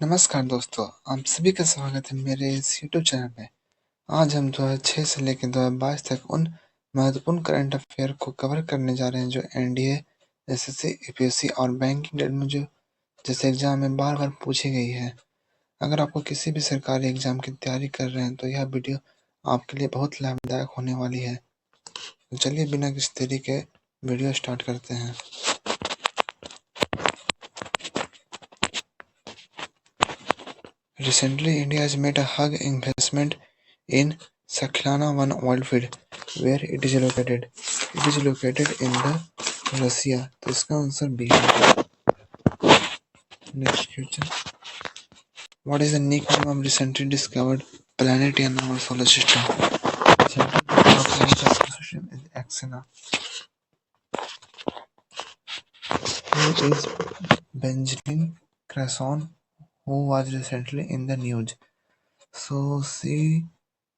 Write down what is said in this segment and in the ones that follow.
नमस्कार दोस्तों, आप सभी का स्वागत है मेरे इस यूट्यूब चैनल पे। आज हम 2006 से लेकर 2022 तक उन महत्वपूर्ण करंट अफेयर को कवर करने जा रहे हैं जो एनडीए, एसएससी, यूपीएससी और बैंकिंग में जो जैसे एग्जाम में बार बार पूछी गई है। अगर आपको किसी भी सरकारी एग्जाम की तैयारी कर रहे हैं तो यह वीडियो आपके लिए बहुत लाभदायक होने वाली है। तो चलिए बिना किसी देरी के वीडियो स्टार्ट करते हैं। Recently, India has made a hug investment in Sakhalina One Oilfield, where it is located. It is located in the Russia. तो इसका आंसर बी है। Next question. What is the nickname of recently discovered planet in our solar system? Recently discovered planet in our solar system is Axena. Who is Benjamin Crasson, who was recently in the news? So she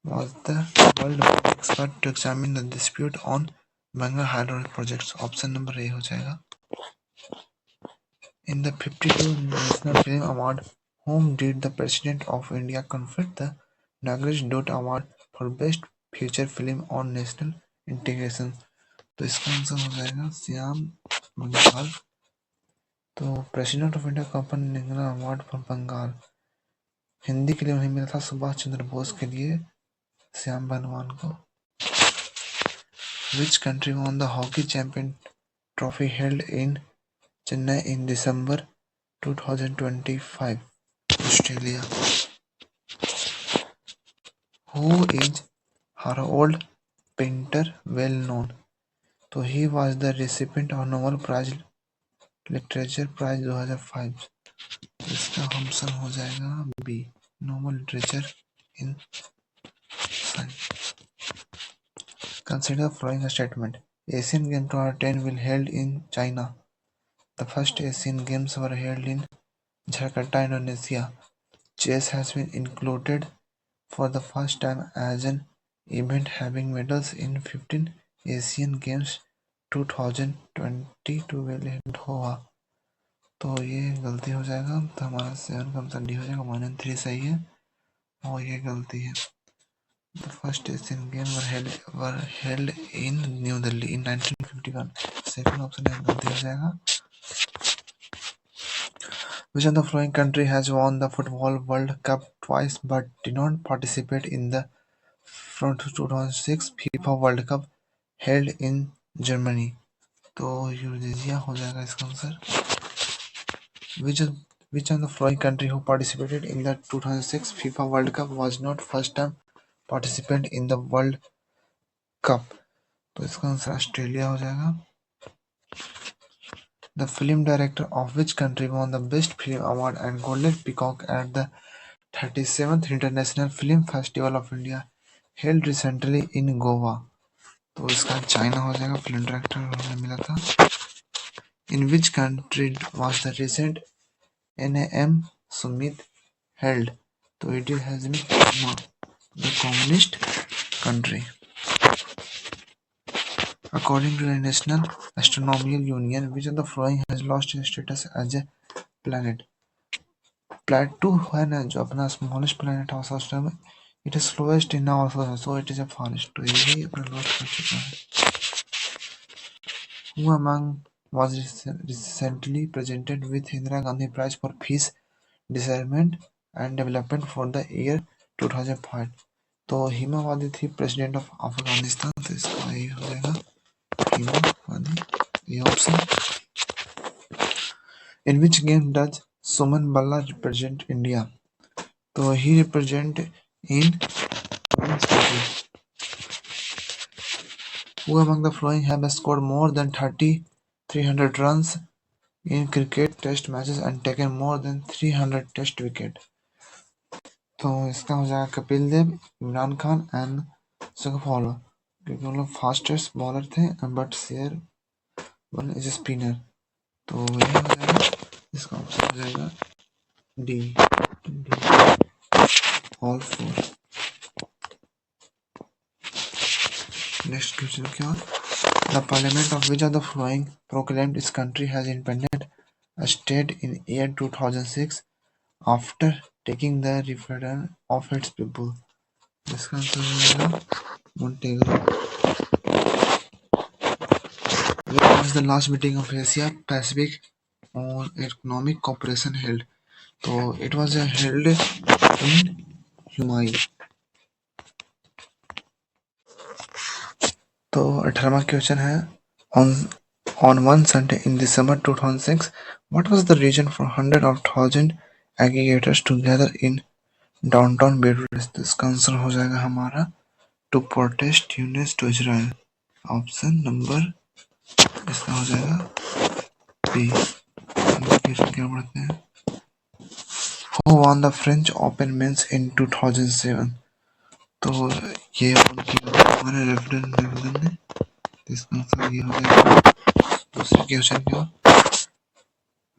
was the world expert to examine the dispute on Bengal hydraulic projects. Option number A हो जाएगा. In the 52 National Film Award, whom did the President of India confer the Nagraj Dot Award for Best Feature Film on National Integration? तो इसका answer हो जाएगा श्याम बंगाल. तो president of India confer national award for Benegal. Hindi के लिए उन्हें मिला था सुभाष चंद्र बोस के लिए श्याम बनवान को. Which country won the hockey champion trophy held in Chennai in December 2025? Australia. Who is Harold Pinter well known? तो he was the recipient of Nobel Prize Literature Prize 2005. इसका आंसर हो जाएगा B, Nobel Literature in Science. Consider the following statement. Asian Games 2010 will held in China. The first Asian Games were held in Jakarta, Indonesia. Chess has been included for the first time as an event having medals in 15 Asian Games 2022 will held हुआ. तो ये गलती हो जाएगा. तो हमारा 7 का answer D हो जाएगा. 1 and 3 सही है और ये गलती है. The first Asian Games were held in New Delhi in 1951. Second option है गलती हो जाएगा. Which of the following country has won the Football World Cup twice but did not participate in the 2006 FIFA World Cup held in Germany? तो यूरोजिया हो जाएगा इसका answer. Which of the following country who participated in the 2006 FIFA World Cup was not first time participant in the World Cup? तो इसका answer Australia हो जाएगा. The film director of which country won the Best Film Award and Golden Peacock at the 37th International Film Festival of India held recently in Goa? तो इसका China हो जाएगा. Film director हमें मिला था. In which country was the recent NAM Summit held? तो it has been Burma, the communist country. According to the National Astronomical Union, which of the following has lost its status as a planet? Plato है ना जो अपना smallest planet है solar में, it is slowest in our solar, so it is a forest. तो ये भी अपना लॉस्ट कर चुका है. Who among was recently presented with Indira Gandhi Prize for Peace, Discernment and Development for the year 2005? तो हिमा वादी थी प्रेसिडेंट ऑफ अफगानिस्तान. तो इसका ये हो जाएगा हिमा वादी, ये option. In which game does Suman Balla represent India? तो he represent in women's cricket. Who among the following have scored more than 300 runs in cricket test matches and taken more than 300 test wicket? तो इसका हो जाएगा Kapil Dev, Imran Khan and सुखफॉलो, क्योंकि वो लोग fastest bowler थे. But share one is spinner. तो ये हो जाएगा. इसका ऑप्शन हो जाएगा डी, ऑल 4. नेक्स्ट क्वेश्चन क्या है? The parliament of which of the following proclaimed its country as independent state in year 2006? after taking the referendum of its people. इसका आंसर हो जाएगा Montenegro. Where was the last meeting of Asia Pacific on economic cooperation held? तो it was held in Huai. तो 18वां question है on one Sunday in December 2006, what was the reason for hundreds of thousands aggregators to gather in downtown Beirut? इसका answer हो जाएगा हमारा to protest units to Israel. Option number इसका हो जाएगा B. Question क्या पढ़ते हैं? Who won the French Open Men's in 2007? तो ये उनकी हमारे रेफरेंस ने, इसका आंसर ये हो जाएगा. दूसरे क्वेश्चन क्या?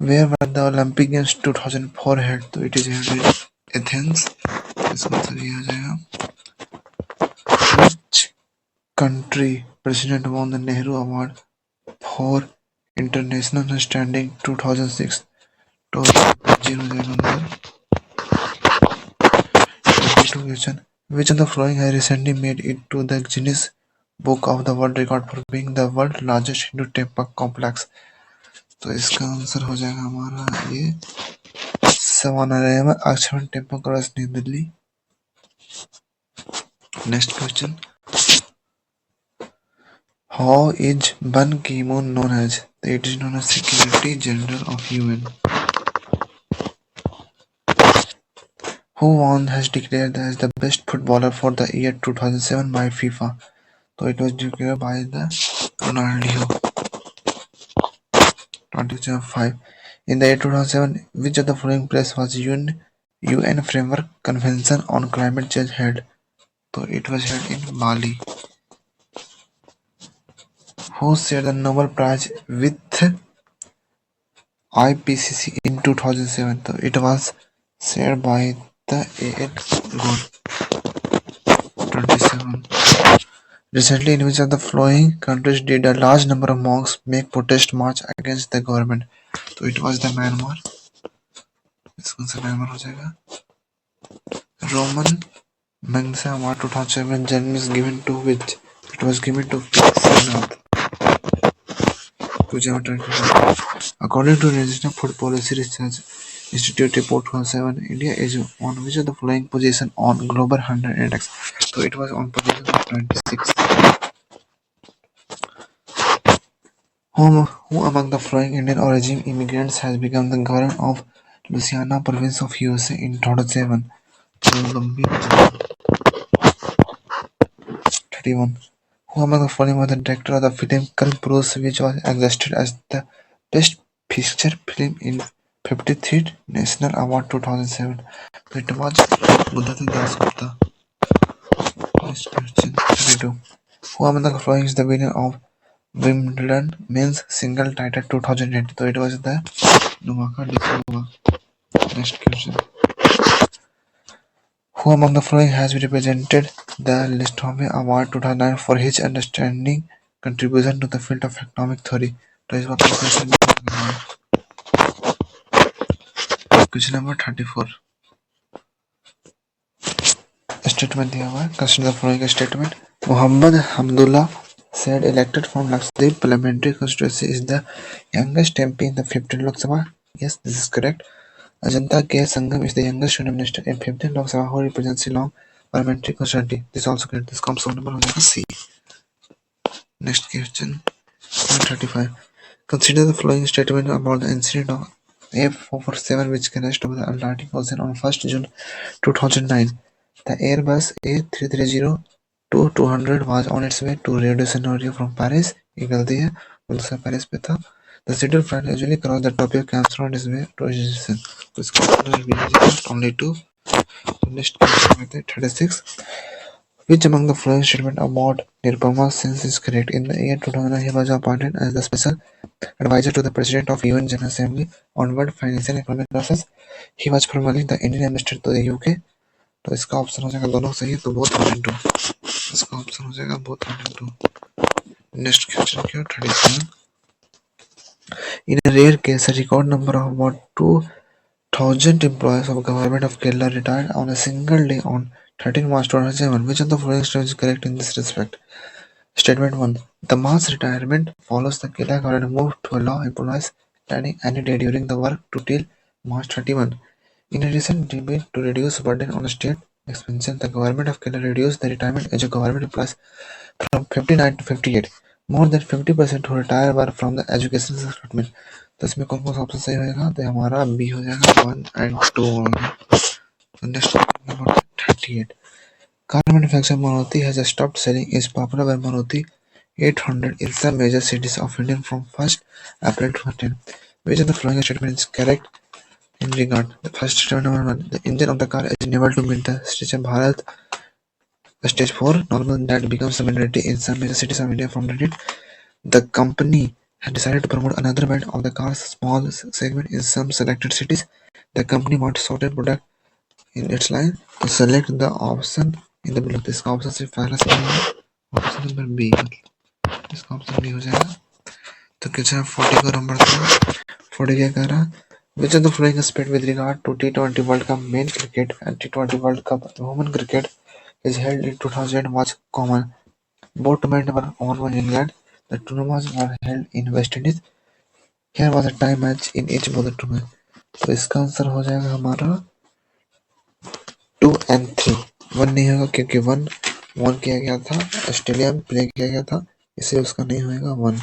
Where were the Olympic Games 2004 held? तो it is held in Athens. इसका आंसर ये हो जाएगा. Which country president won the Nehru Award for International Understanding 2006? तो ये हो जाएगा answer. 22 question. Which of the following has recently made it to the Guinness Book of the World Record for being the world's largest Hindu temple complex? तो इसका answer हो जाएगा हमारा ये Swaminarayan Akshardham temple cross New Delhi. Next question. How is Ban Ki-moon known as? It is known as Secretary General of UN. Who won has declared as the best footballer for the year 2007 by FIFA? So it was declared by the Ronaldinho. 2005. In the year 2007, which of the following place was UN Framework Convention on Climate Change held? So it was held in Bali. Who shared the Nobel Prize with IPCC in 2007? So it was shared by the A.L. Gore. 27. Recently, in which of the following countries did a large number of monks make protest march against the government? So it was the Myanmar. इसका answer Myanmar हो जाएगा. Roman Magsaysay Award 2007 Germany is given to which? It was given to Srinath. According to National Food Policy Research Institute report 2007, India is on which of the following position on Global 100 Index? So it was on position of 26. Who among the following Indian origin immigrants has become the governor of Louisiana province of USA in 2007? 31. Who among the following was the director of the film Kal Bruce, which was accepted as the best feature film in 53rd National Award 2007? So it was Buddhati Das Gupta. Next question. 32. Who among the following is the winner of Wimbledon men's single title 2008? So it was the Novak Djokovic. Next question. Who among the following has represented the Listowel Award 2009 for his outstanding contribution to the field of economic theory? तो इस बात का question question number 34. Statement दिया हुआ है. Consider the following statement. Muhammad Hamdullah said elected from Lakshadweep parliamentary constituency is the youngest MP in the 15th Lok Sabha. Yes, this is correct. Ajanta K. Sangam is the youngest union minister in 15th Lok Sabha who represents Shillong parliamentary constituency. This is also correct. This comes on number C. Next question. 35. Consider the following statement about the incident of F447 which crashed over the Atlantic Ocean on 1st June 2009. The Airbus A330-200 was on its way to Rio de Janeiro from Paris. ये गलती है, दूसरा Paris पे था. The scheduled flight usually crossed the Tokyo cancelled on its way to Houston. तो इसका only two. Next question 36. Which among the following statement about Nirupama Sen is correct? In the year 2009, he was appointed as the special advisor to the President of UN General Assembly on World Financial and Economic Crisis. He was formerly the Indian ambassador to the UK. तो इसका option हो जाएगा दोनों सही है तो both 1 and 2. इसका option हो जाएगा बोथ 1 and 2. नेक्स्ट क्वेश्चन क्या 37. In a rare case, a record number of about 1,000 employees of Government of Kerala retired on a single day on 13 March 2007. Which of the following statements is correct in this respect? Statement 1. The mass retirement follows the Kerala government move to allow employees returning any day during the work to till March 31. In a recent debate to reduce burden on state expenses, the government of Kerala reduced the retirement age of government employees from 59 to 58. More than 50% who retire were from the education department. तो इसमें कौन कौन सा option सही होगा? तो हमारा B हो जाएगा 1 and 2 होंगे. So next number 38. Car manufacturer Maruti has stopped selling its popular brand Maruti 800 in some major cities of India from 1st April 2010. Which of the following statement is correct in regard? The first statement number 1. The engine of the car is unable to meet the Station Bharat Stage 4 normal that becomes a mandatory in some major cities of India from the The company had decided to promote another brand of the car's small segment in some selected cities. The company wants certain product in its line to select the option in the below. इसका option सिर्फ पहला सही है. Option number B. इसका option B हो जाएगा. तो कितना 40 का नंबर था. 40 क्या कह रहा? Which of the following aspect with regard to T20 World Cup men cricket and T20 World Cup women cricket is held in 2000 was common? Both tournaments were won by England. The tournaments were held in West Indies. Here was a tie match in each both the tournament. तो इसका answer हो जाएगा हमारा 2 and 3. 1 नहीं होगा क्योंकि 1 one किया गया था, ऑस्ट्रेलिया में प्ले किया गया था, इसलिए उसका नहीं होगा 1.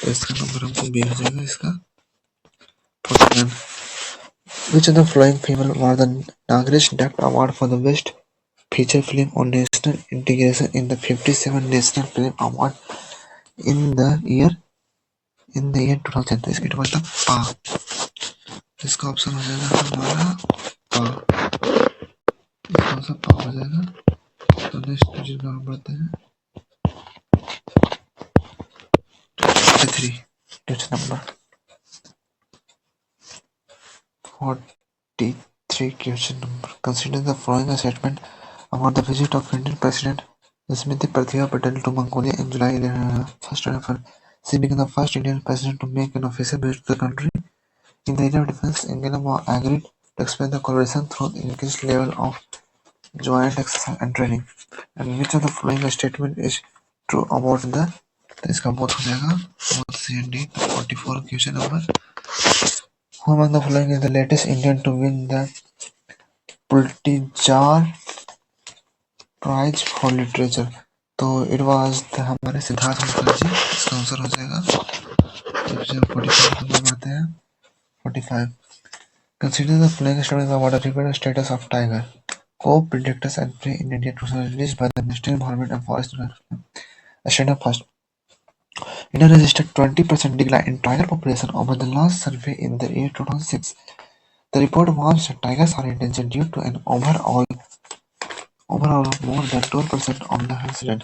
तो इसका नंबर हमको बी हो जाएगा. इसका 49. Which of the following film won the Nagraj Dutt Award for the best feature film on national integration in the 57 National Film Award in the year 2000? तो इसका मतलब पा. इसका ऑप्शन हो जाएगा हमारा पा. इसका आंसर पा हो जाएगा. तो नेक्स्ट क्वेश्चन में हम बढ़ते हैं. 43. Question number 43. Question number. Consider the following statement about the visit of Indian President Smriti Pratibha Patel to Mongolia in July 1st. She became the first Indian president to make an official visit to the country. In the area of defense, Angela agreed to expand the collaboration through the increased level of joint exercise and training. And which of the following statement is true about the? तो इसका both हो जाएगा both C and D. 44 question number. Who among the following is the latest Indian to win the Pulitzer Prize for Literature? तो it was हमारे सिद्धार्थ मुखर्जी. इसका answer हो जाएगा. 45 बढ़ते हैं. 45. Consider the following statements about the record status of tiger. Co-predators and prey in India released by the National Environment and Forest Department. Statement first. India registered 20% decline in tiger population over the last survey in the year 2006. The report warns that tigers are endangered due to an overall more than 12% of the incident.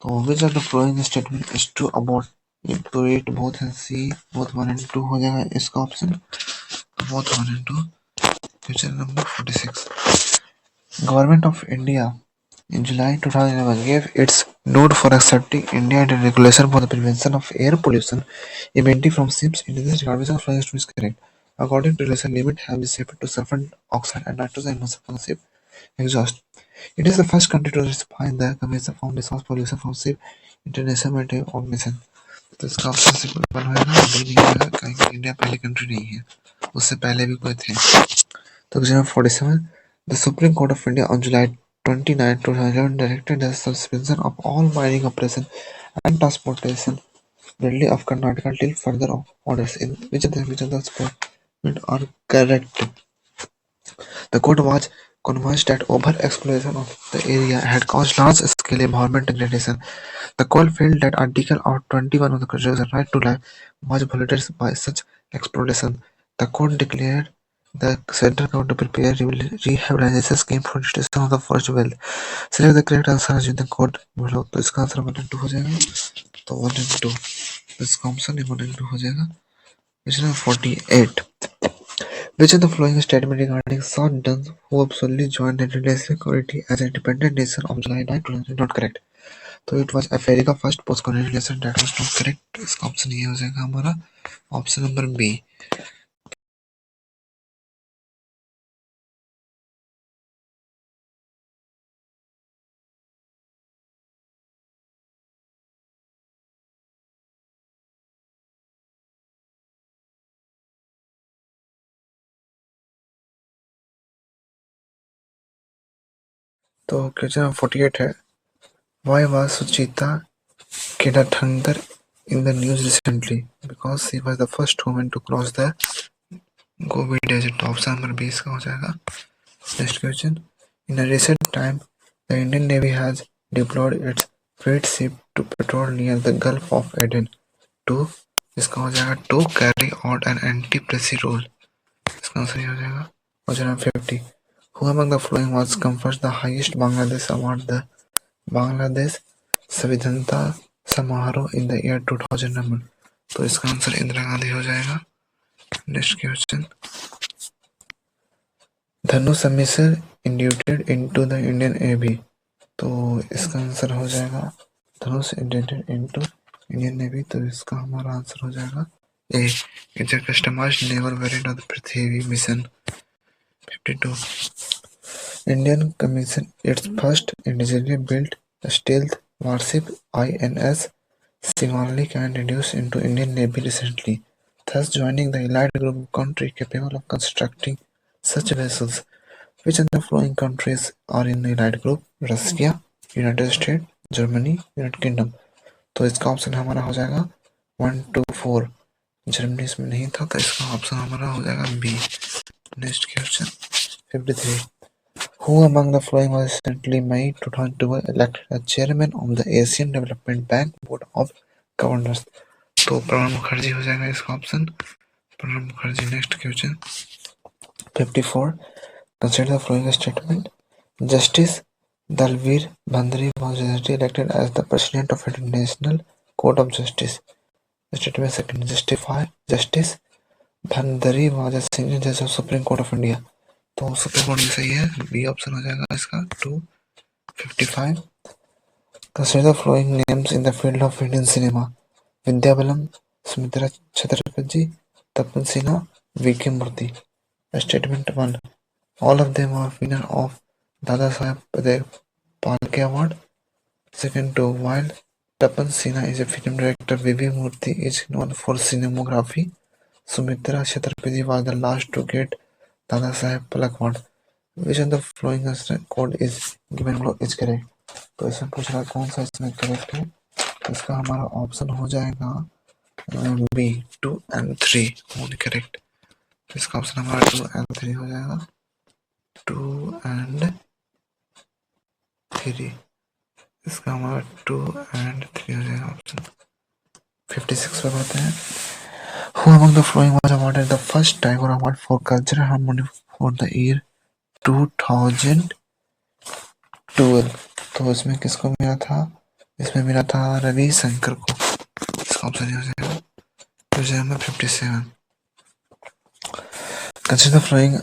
So which of the following statement is true about it? तो it both है C, both 1 and 2 हो जाएगा इसका option. Both 1 and 2. Question number 46. Government of India in July 2011 gave its nod for accepting India into regulation for the prevention of air pollution emitting from ships. In this regard, which of the following statement is correct? According to regulation, limit have been set to sulfur oxide and nitrogen emissions from the ship exhaust. It is the first country to ratify the Convention on Resource Pollution from Ship International Maritime Organization. तो इसका option simple one होगा. B नहीं होगा क्योंकि India पहली country नहीं है, उससे पहले भी कोई थे. तो question 47. The Supreme Court of India on July 29, 2011 directed the suspension of all mining operation and transportation mainly of Karnataka till further orders. In which of the statement are correct? The court was convinced that over-exploitation of the area had caused large-scale environmental degradation. The court felt that Article 21 of the Constitution, right to life, was violated by such exploitation. The court declared the central government to prepare rehabilitation scheme for restoration of the forest wealth. Select the correct answer in the court below. तो इसका answer 1 and 2 हो जाएगा. तो 1 and 2. इसका option 1 and 2 हो जाएगा. Question 48. Which of the following statement regarding South Duns who absolutely joined the International Community as an independent nation on July 9, 2000 is not correct? तो it was Africa first post-colonial nation that was not correct. इसका option ये हो जाएगा हमारा option number B. तो question 48 है, why was Suchita Kedathankar in the news recently? Because she was the first woman to cross the Gobi Desert. Option number 20 का हो जाएगा. Next question. In a recent time, the Indian Navy has deployed its freight ship to patrol near the Gulf of Aden. To इसका हो जाएगा to carry out an anti-pressure role. इसका answer ये हो जाएगा. Question 50. Who among the following was conferred the highest Bangladesh award, the Bangladesh संविधानता समारोह in the year 2001? तो इसका आंसर इंदिरा गांधी हो जाएगा. Next question. Dhanush missile inducted into the Indian navy. तो इसका आंसर हो जाएगा Dhanush inducted into Indian navy. तो इसका हमारा आंसर हो जाएगा A. It's a customised naval variant of the Prithvi mission. 52. Indian commissioned its first indigenously built stealth warship INS Shivalik and introduced into Indian Navy recently, thus joining the elite group of countries capable of constructing such vessels. Which of the following countries are in the elite group? Russia, United States, Germany, United Kingdom. तो इसका option हमारा हो जाएगा 1, 2, 4. Germany इसमें नहीं था, तो इसका ऑप्शन हमारा हो जाएगा B. Next question 53. Who among the following was recently May 2012 elected as chairman of the Asian Development Bank Board of Governors? तो प्रणब मुखर्जी हो जाएगा इसका option. Pranab Mukherjee. Next question 54. Consider the following statement. Justice Dalveer Bhandari was recently elected as the president of International Court of Justice. Statement second. Justice Bhandari was a senior judge of Supreme Court of India. तो supreme court में सही है. B option हो जाएगा इसका 2. 55. Consider the following names in the field of Indian cinema. Vidya Balan, Sumitra Chatterjee, Tapan Sinha, V.K. Murthy. Statement 1. All of them are winner of Dada Saheb Phalke Award. Second 2. While Tapan Sinha is a film director, V.V. Murthy is known for cinematography. Sumitra Chatterjee was the last to get Dada Saheb Phalke Award. Which of the following code is given below is correct? तो इसमें पूछ रहा है कौन सा इसमें correct है. तो इसका हमारा ऑप्शन हो जाएगा बी. 2 and 3 only correct. तो इसका ऑप्शन हमारा 2 and 3 हो जाएगा. 2 and 3. इसका हमारा 2 and 3 हो जाएगा ऑप्शन. 56 पे बढ़ते हैं. Who among the following was awarded the first Tagore Award for Cultural Harmony for the year 2012? तो इसमें किसको मिला था? इसमें मिला था रवि शंकर को. इसका ऑप्शन हो जाएगा. Question number 57. Consider the following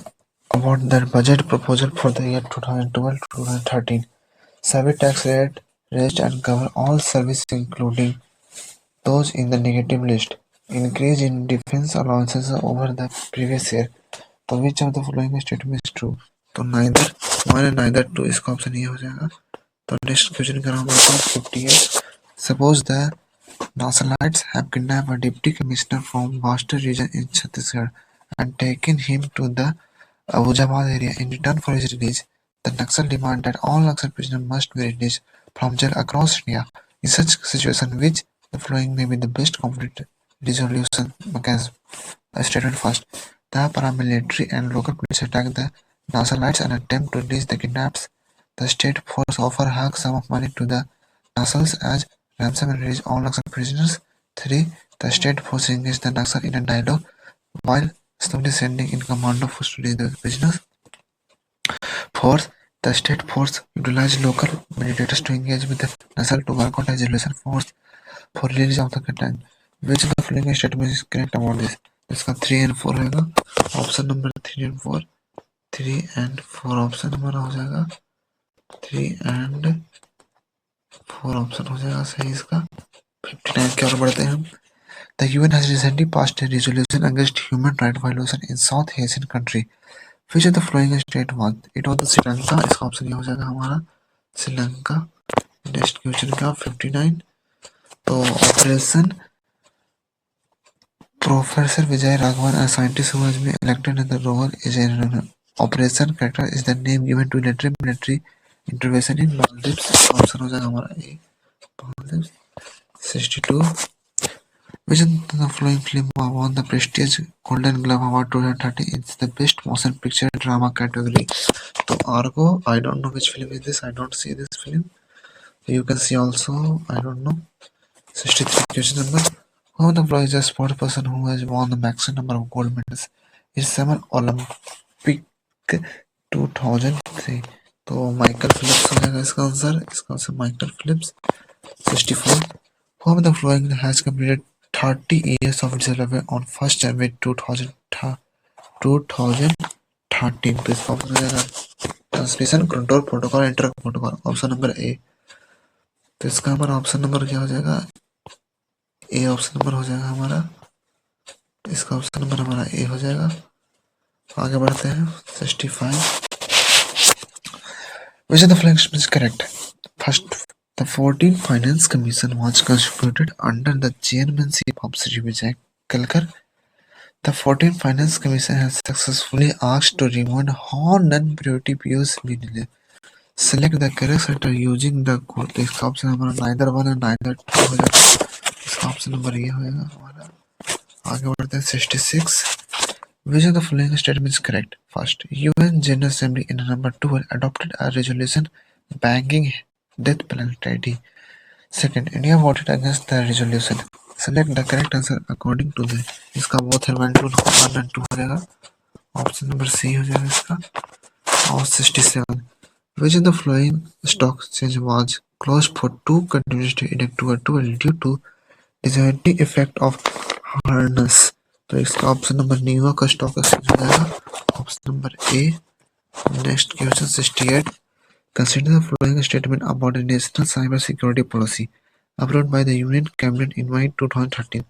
about the budget proposal for the year 2012-2013. Savvy tax rate raised and cover all services including those in the negative list. Increase in defense allowances over the previous year. तो which of the following statement is true? तो neither 1 and neither 2. इसका option ये हो जाएगा. तो next question का नाम है 58. Suppose the Naxalites have kidnapped a deputy commissioner from Bastar region in Chhattisgarh and taken him to the Abbottabad area. In return for his release, the Naxal demand that all Naxal prisoners must be released from jail across India. In such situation, which the following may be the best conflict resolution mechanism? Statement first. The paramilitary and local police attack the Naxalites and attempt to release the kidnapped. The state force offer huge sum of money to the Naxals as ransom and release all Naxal prisoners. 3. The state force engage the Naxal in a dialogue while slowly sending in commando force to release the prisoners. 4. The state force utilize local mediators to engage with the Naxal to work out a resolution force for release of the content. Which of the following statement is correct about this? इसका 3 and 4 होगा. Option number 3 and 4. 3 and 4 option हमारा हो जाएगा. 3 and 4 option हो जाएगा सही इसका. 59 की ओर बढ़ते हैं हम. The UN has recently passed a resolution against human rights violation in South Asian country. Which of the following state was? It was the Sri Lanka. इसका ऑप्शन ये हो जाएगा हमारा श्रीलंका. नेक्स्ट क्वेश्चन का 59. तो operation Professor Vijay Raghavan, a scientist who has been elected in the role, is an operation character is the name given to military intervention in Maldives, option हो जाएगा हमारा ए Maldives. 62 which of the following film won the prestigious Golden Globe Award 2013 in the Best Motion Picture Drama category? तो Argo, I don't know which film is this. I don't see this film. You can see also. I don't know. 63 question number. Who the following is a sport person who has won the maximum number of gold medals in Summer Olympic 2003? तो Michael Philips हो जाएगा इसका answer Michael Phillips. 64 Who of the following has completed 30 years of its service on 1st January 2013? तो इसका option हो जाएगा transmission control protocol inter protocol, option number A. तो इसका हमारा ऑप्शन नंबर क्या हो जाएगा? ए ऑप्शन नंबर हो जाएगा हमारा, इसका ऑप्शन नंबर हमारा ए हो जाएगा। आगे बढ़ते हैं। 65 Which of the following is correct? First, the 14th Finance Commission was constituted under the chairmanship of Sri Vijay Kalkar. The 14th Finance Commission has successfully asked to remove all non-priority POs immediately. Select the correct sector using the code. तो इसका option हमारा neither 1 and neither 2 हो जाएगा। इसका option number ये होगा हमारा। आगे बढ़ते हैं। 66 Which of the following statement is correct? First, UN General Assembly in number 12 adopted a resolution banning death penalty. Second, India voted against the resolution. Select the correct answer according to the इसका both है 1 and 2 हो जाएगा। Option number सी हो जाएगा इसका। और 67 Which of the following stock exchange was closed for 2 continuous days in October 12 due to disabling effect of harness? तो इसका ऑप्शन नंबर न्यूयॉर्क का स्टॉक एक्सचेंज हो जाएगा, option number A. Next question 68 Consider the following statement about a national cyber security policy approved by the Union Cabinet in May 2013.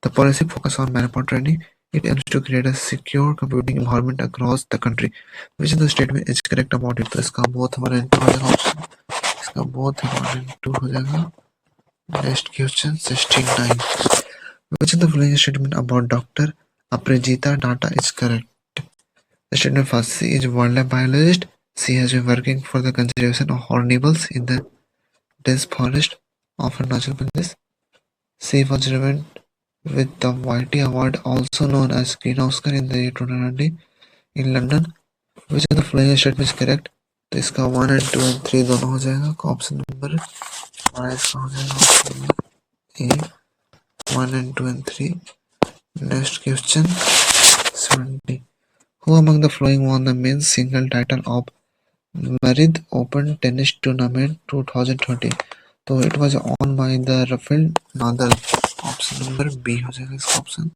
The policy focuses on manpower training. It aims to create a secure computing environment across the country. Which of the statement is correct about it? तो इसका both हमारा into हो जाएगा option, इसका both हमारा into हो जाएगा। Next question 69 Which of the following statement about Dr. Aprajita Data is correct? The statement first, she is a wildlife biologist. She has been working for the conservation of hornbills in the dense forest of Arunachal Pradesh. She was renowned with the Whitey Award, also known as Green Oscar, in the year 2020 in London. Which of the following statement is correct? तो इसका 1 and 2 and 3 दोनों हो जाएगा। Option number हमारा इसका हो जाएगा option number A 1 and 2 and 3। Next question 70 Who among the following won the men's single title of Madrid Open Tennis Tournament 2020? तो it was won by the Rafael Nadal, option number B हो जाएगा इसका option.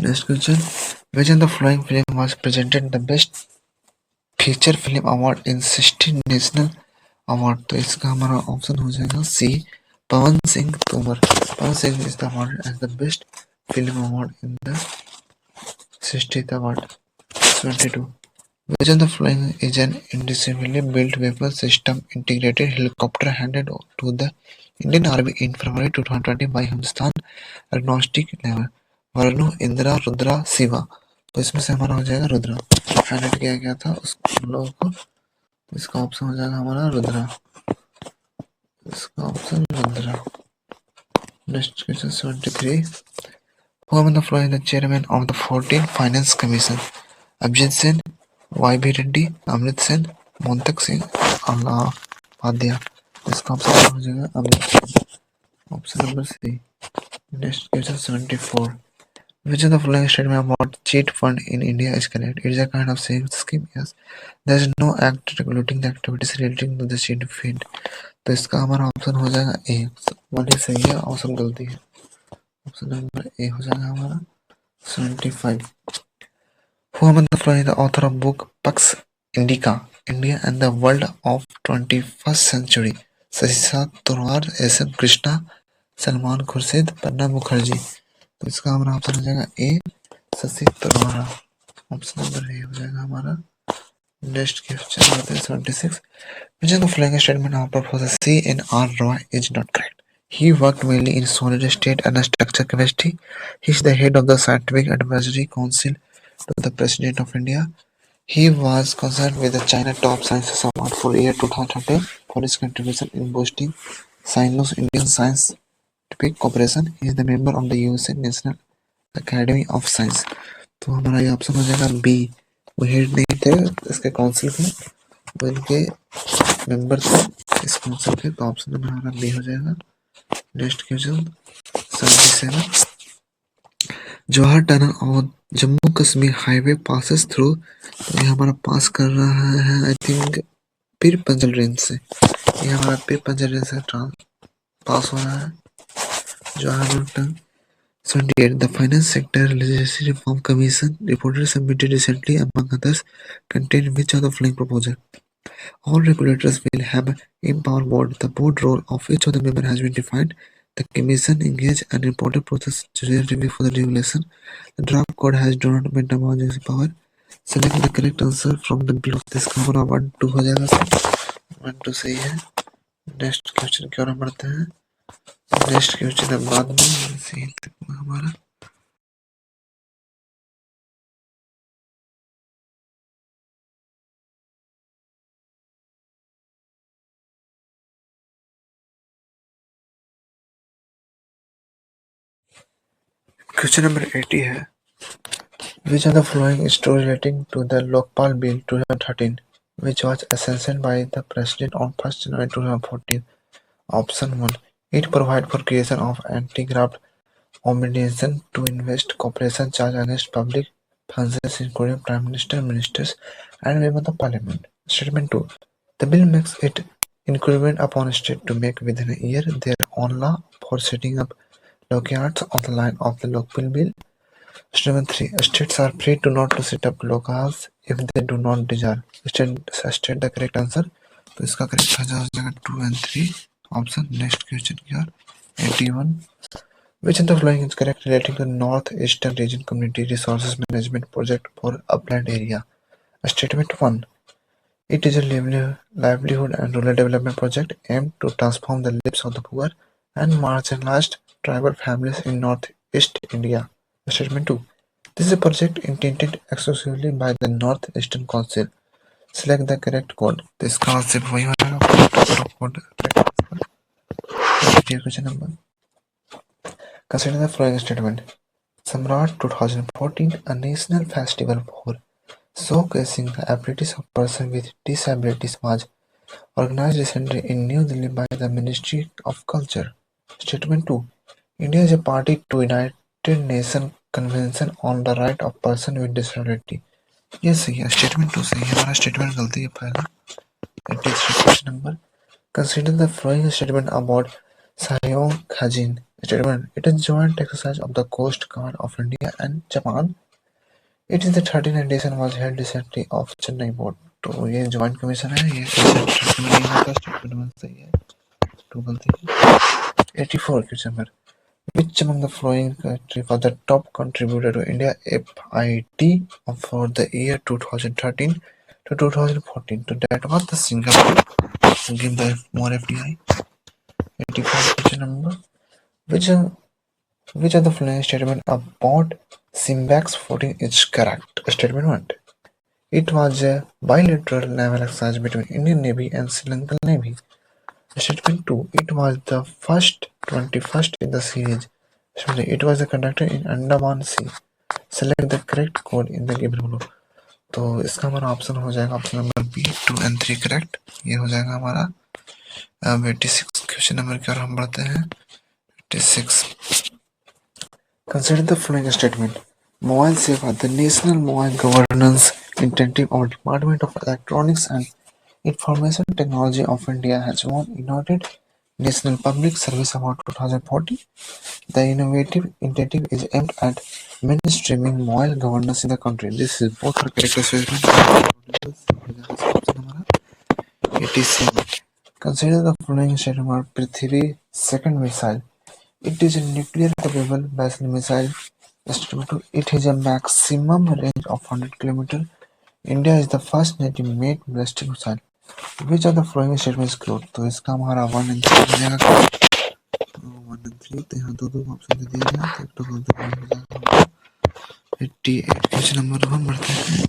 Next question Which of the following film was presented the best feature film award in 16 national award? तो इसका हमारा option हो जाएगा सी Pawan Singh Tomar. Pawan Singh is the award as the best film award in the 60th award। 72 Which of the following is an independently built weapon system integrated helicopter handed to the Indian Army in February 2020 by Hindustan Aeronautic Level? Varun, Indira, Rudra, Shiva. तो इसमें से हमारा हो जाएगा Rudra. Handed किया गया था उस लोगों को, तो इसका ऑप्शन हो जाएगा हमारा रुद्रा, इसका option Rudra. Next question 73 Who among the following is the chairman of the 14th Finance Commission? Abhijit Sen, Y.B. Reddy, Amartya Sen, Montek Singh, अलाहाबादिया। इसका ऑप्शन हो जाएगा Amartya Sen, option number C. Next question 74 Which of the following statement about cheat fund in India is correct? It is a kind of savings scheme. Yes. There is no act regulating the activities relating to the cheat fund. तो इसका हमारा option हो जाएगा ए। One ही सही है, option गलती है। Option number A हो जाएगा हमारा 75 Who among the following is the author of book Pax Indica, India and the World of 21st Century? शशिशा तलवार, एस एम कृष्णा, सलमान खुर्शीद, पन्ना मुखर्जी। तो इसका हमारा ऑप्शन हो जाएगा ए शशि तलवार, ऑप्शन नंबर ए हो जाएगा हमारा। नेक्स्ट क्वेश्चन आते हैं 76 Which of the following statement of Professor C.N.R. Roy is not correct? He worked mainly in solid state and structural chemistry. He is the head of the Scientific Advisory Council to the President of India. He was concerned with the China Top Sciences Award for year 2013 for his contribution in boosting Sino-Indian scientific cooperation. He is the member of the USA National Academy of Science. तो हमारा ये option हो जाएगा B. वो head नहीं थे इसके council के, वो इनके मेंबर थे इस काउंसिल के, तो ऑप्शन नंबर हमारा बी हो जाएगा। Next question 77। जवाहर टनल और Jammu Kashmir highway passes through, तो ये हमारा पास कर रहा है I think Pir Panjal range से। ये हमारा पीर पंजल रेंज से पास हो रहा है Jawahar tunnel. 78. The Finance Sector Legislative Reform Commission report submitted recently, among others, contain which of the following proposal? All regulators will have empowered board. The board role of each of the member has been defined. The commission engage an important process to review for the regulation. The draft code has do not been emergency power. Select the correct answer from the below. This का हमारा 1-2 हो जाएगा sir. 1-2 सही है। Next question की ओर हम बढ़ते हैं। नेक्स्ट क्वेश्चन है बाद में सही हमारा। क्वेश्चन नंबर 80 है। Which of the following is true relating to the Lokpal Bill 2013, which was sanctioned by the President on 1st January 2014? Option 1. It provides for creation of anti-graft obligation to invest corporation charge against public functions including Prime Minister, Ministers and members of Parliament. Statement 2. The bill makes it incumbent upon state to make within a year their own law for setting up dockyards on the line of the Lokpal Bill. Statement 3. States are free to not to set up locales if they do not desire. State the correct answer. तो इसका correct हो जाएगा 2 and 3 option. Next question की ओर 81। Which of the following is correct relating to North Eastern Region Community Resources Management Project for Upland Area? Statement 1. It is a livelihood and rural development project aimed to transform the lives of the poor and marginalized tribal families in Northeast India. Statement 2. This is a project intended exclusively by the North Eastern Council. Select the correct code. तो इसका सिर्फ वही होगा code. Question number. Consider the following statement. Samrat 2014, a national festival for showcasing the abilities of persons with disabilities, was organized recently in New Delhi by the Ministry of Culture. Statement 2. India is a party to United Nations Convention on the Right of Persons with Disability. ये सही है। Statement 2 सही है। हमारा statement गलती है पहला। 83 question number. Consider the following statement about Sahyong Khajin. Statement. It is joint exercise of the Coast Guard of India and Japan. It is the 13th edition was held recently of Chennai Port. तो ये joint commission है। ये statement नहीं होता। Statement सही है। 2 गलती है। 84 question number. Which among the following country was the top contributor to India FIT for the year 2013 to 2014? So that was the Singapore. So give the more FDI. 84 question number. Which of the following statement about Simbax 14 is correct? Statement 1. It was a bilateral naval exercise between Indian Navy and Sri Lankan Navy. Statement 2. It was the first 21st in the series. It was conducted in Andaman Sea. Select the correct code in the given below. तो इसका हमारा option हो जाएगा option number B 2 and 3 correct. ये हो जाएगा हमारा। अब 86 क्वेश्चन नंबर की ओर हम बढ़ते हैं। 86। Consider the following statement. Mobile Seva, the National Mobile Governance Initiative of Department of Electronics and Information Technology of India has won United National Public Service Award 2014. The innovative initiative is aimed at mainstreaming mobile governance in the country. This is both are correct statement. 87. Consider the following statement about Prithvi second missile. It is a nuclear-capable ballistic missile. Statement 2. It has a maximum range of 100 km. India is the first native-made ballistic missile. Which of the following statements is correct? तो इसका हमारा 1 and 3 हो जाएगा। 1 and 3 तो यहाँ दो option दे दिया गया, तो एक तो गलत हो जाएगा। 88 क्वेश्चन नंबर 1 बढ़ते हैं।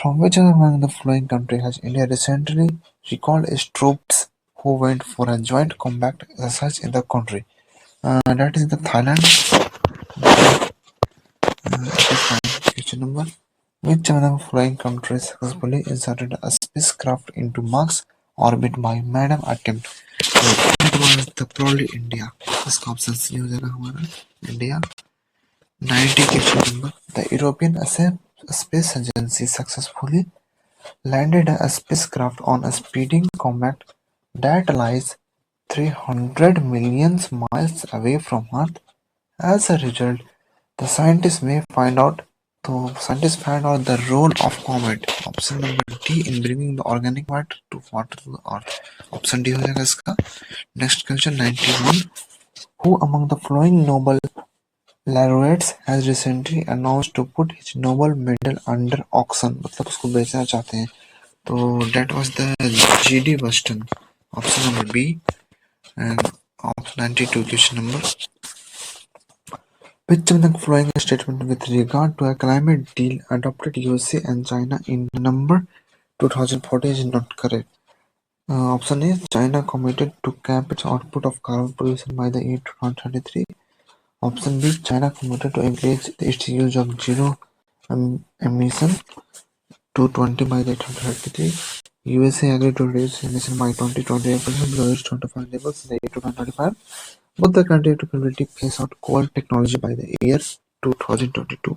From which among the following countries has India recently recalled its troops who went for a joint combat exercise in the country? That is the Thailand. It is fine. Question number. Which of the following countries successfully inserted a spacecraft into Mars orbit by maiden attempt? तो it was the probably India. इसका option C हो जाएगा हमारा India. 90 question number. The European Space Agency successfully landed a spacecraft on a speeding comet that lies 300 million miles away from Earth. As a result, the scientists found out the role of comet. Option number D in bringing the organic water to the Earth. Option D हो जाएगा इसका. Next question 91. Who among the following Nobel laureates has recently announced to put his Nobel medal under auction? मतलब उसको बेचना चाहते हैं. तो that was the G.D. Weston. Option number B. And option 92 question number. Which of the following statement with regard to a climate deal adopted USA and China in November 2014 is not correct? Option A. China committed to cap its output of carbon pollution by the year 2033. Option B. China committed to increase its use of zero emission to 20 by the 2033. USA agreed to reduce emission by 20% below its 25 levels in the year 2025. Both the countries to completely phase out coal technology by the year 2022.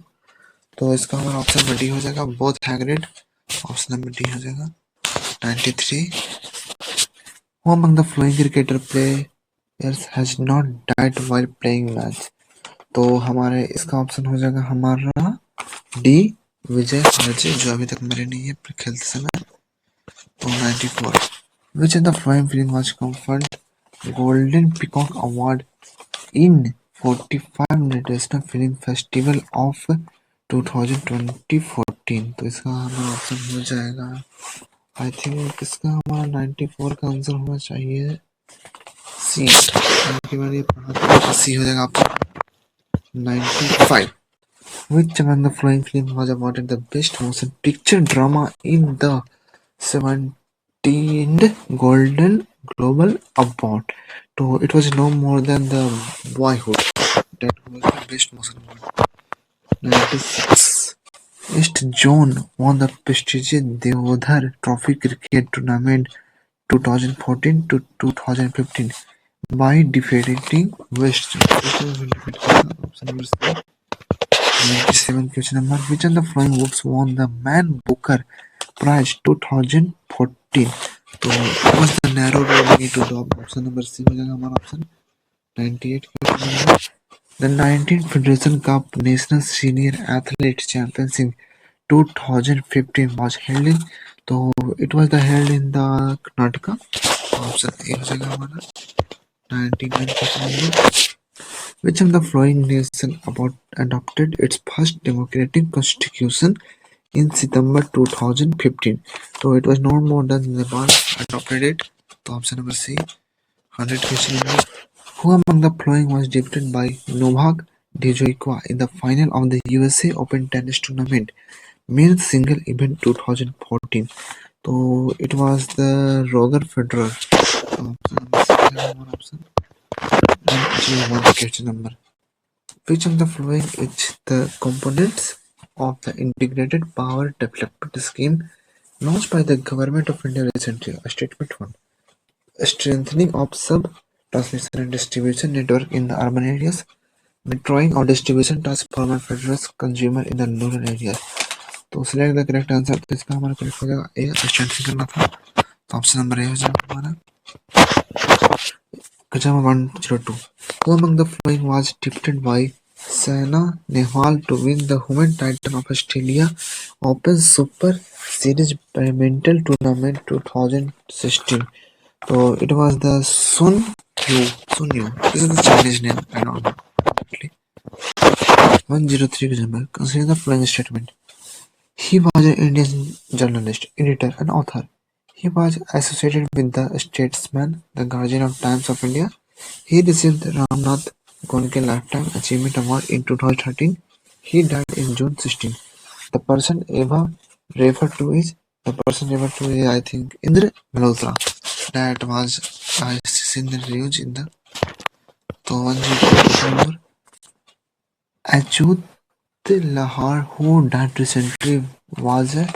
तो इसका हमारा option number D हो जाएगा. Both agreed. Option number D हो जाएगा. 93. Who among the following cricketer players has not died while playing match? तो हमारे इसका ऑप्शन हो जाएगा हमारा डी विजय हारचे जो अभी तक मरे नहीं है खेलते समय. तो 94. Which of the following film was conferred Golden Peacock Award in 45 International Film Festival of 2014? तो इसका हमारा ऑप्शन हो जाएगा आई थिंक इसका हमारा 94 का आंसर होना चाहिए सी. सी हो जाएगा आपका 95. Which among the following film was awarded the best motion picture drama in the 17th Golden Global Award? So it was no more than the Boyhood. That was the best motion award. 96. East Zone won the prestigious Deodhar Trophy cricket tournament 2014 to 2015 by defeating West Zone. Option number 97 question number. Which of the following books won the Man Booker Prize 2014? तो it was the Narrow Road to Top. Option number C हो जाएगा हमारा option. 98 question number. The 19th Federation Cup National Senior Athlete Championship 2015 was held in. तो it was held in the Karnataka. Option A हो जाएगा हमारा. 99 question number. Which of the following nation adopted its first democratic constitution in September 2015? So it was no more than Nepal adopted it. So option number C. 100 question number. Who among the following was defeated by Novak Djokovic in the final of the USA Open tennis tournament men's single event 2014? So it was the Roger Federer. So option number C. Question number. Which of the following is the components of the Integrated Power Development Scheme launched by the Government of India recently? Statement 1. Strengthening of sub-transmission and distribution network in the urban areas. Metroing or distribution transformer for consumer in the rural areas. तो select the correct answer. तो इसका हमारा correct हो जाएगा A. Strengthening करना था. तो option number A हो जाएगा हमारा. Question 102. Who among the following was defeated by Saina Nehwal to win the women's title of Australia Open Super Series Badminton Tournament 2016? So it was the Sun Yu. Sun Yu. This is the Chinese name. I don't know. 103 question. Consider the following statement. He was an Indian journalist, editor, and author. He was associated with the Statesman, the Guardian of Times of India. He received the Ramnath Goenka Lifetime Achievement Award in 2013. He died in June 16. The person above referred to is the person referred to is, I think, Indra Malhotra. That was I seen the news in the तो 1 Achyut Lahar, who died recently, was a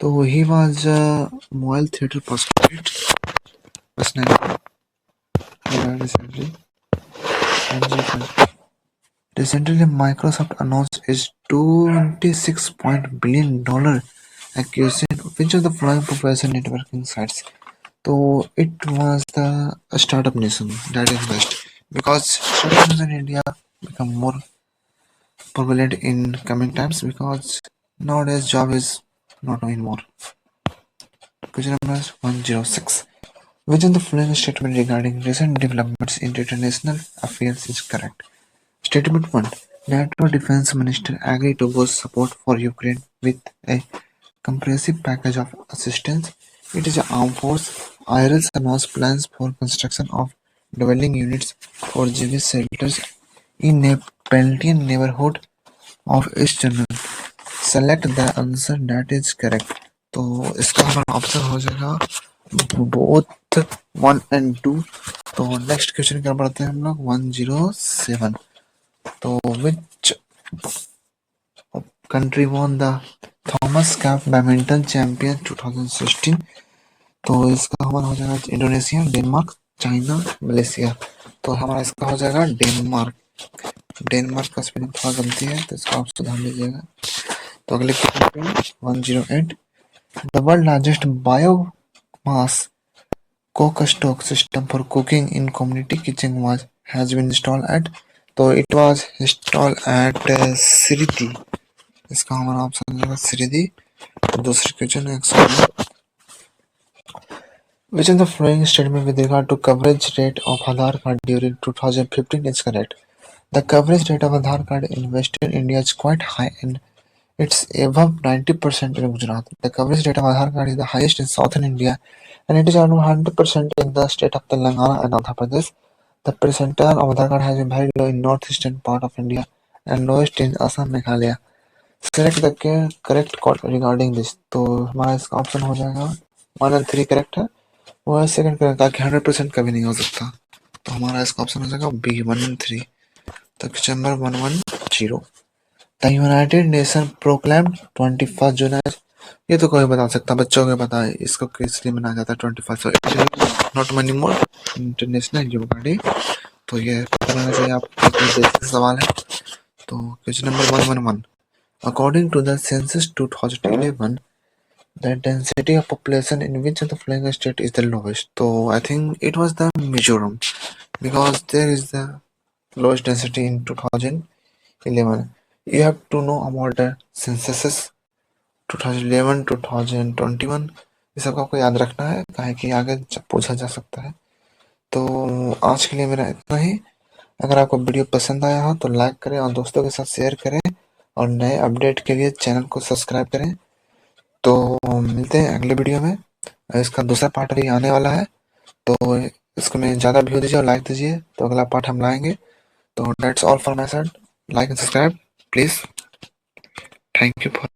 so he was a mobile theatre personality who died recently. Recently, Microsoft announced its $26 billion acquisition which of the following professional networking sites. So it was the startup nation that invest because startups in India become more prevalent in coming times because nowadays job is not anymore. Question number 106. Which of the following statement regarding recent developments in international affairs is correct? Statement 1. NATO Defense Minister agreed to boost support for Ukraine with a comprehensive package of assistance. It is an armed force. IRS announced plans for construction of dwelling units for Jewish settlers in a Palestinian neighborhood of East Jerusalem. Select the answer that is correct. तो इसका हमारा option हो जाएगा both 1 and 2. तो next question क्या पढ़ते हैं हम लोग 107. तो which country won the Thomas Cup badminton champion 2016? तो इसका हमारा हो जाएगा इंडोनेशिया, डेनमार्क, चाइना, मलेशिया. तो हमारा इसका हो जाएगा डेनमार्क. डेनमार्क का स्पेलिंग थोड़ा गलती है तो इसका आप सुधार लीजिएगा. तो अगले क्वेश्चन पे 108. The world largest biomass cook-stove system for cooking in community kitchen has been installed at. तो it was installed at सिरिदी. इसका हमारा ऑप्शन हो जाएगा सिरिदी. दूसरे question 109. Which of the following statement with regard to coverage rate of Aadhaar card during 2015 is correct? The coverage rate of Aadhaar card in Western India is quite high and it's above 90% in Gujarat. The coverage rate of Aadhaar card is the highest in Southern India and it is around 100% in the state of Telangana and Andhra Pradesh. The percentile of Aadhaar card has been very low in northeastern part of India and lowest in Assam, Meghalaya. Select the correct code regarding this. तो हमारा इसका option हो जाएगा 1 and 3 correct है. वो second correct ताकि 100% कभी नहीं हो सकता. तो हमारा इसका ऑप्शन हो जाएगा B 1 and 3. तो question number 110. The United Nations proclaimed 21 June as. ये तो कोई बता सकता, बच्चों को पता है इसको किस लिए मनाया जाता है 21 not money more international yoga day. तो ये पता होना चाहिए आपको, बेसिक सवाल है. तो question number 111. According to the census 2011, the density of population in which of the following state is the lowest? So I think it was the Mizoram because there is the lowest density in 2011. You have to know about the censuses 2011, 2021. ये सब आपको याद रखना है काहे कि आगे पूछा जा सकता है. तो आज के लिए मेरा इतना ही. अगर आपको वीडियो पसंद आया हो तो लाइक करें और दोस्तों के साथ शेयर करें और नए अपडेट के लिए चैनल को सब्सक्राइब करें. तो मिलते हैं अगले वीडियो में. इसका दूसरा पार्ट भी आने वाला है तो इसको में ज़्यादा व्यू दीजिए और लाइक दीजिए तो अगला पार्ट हम लाएंगे. तो that's all for my side. Like and subscribe please. Thank you for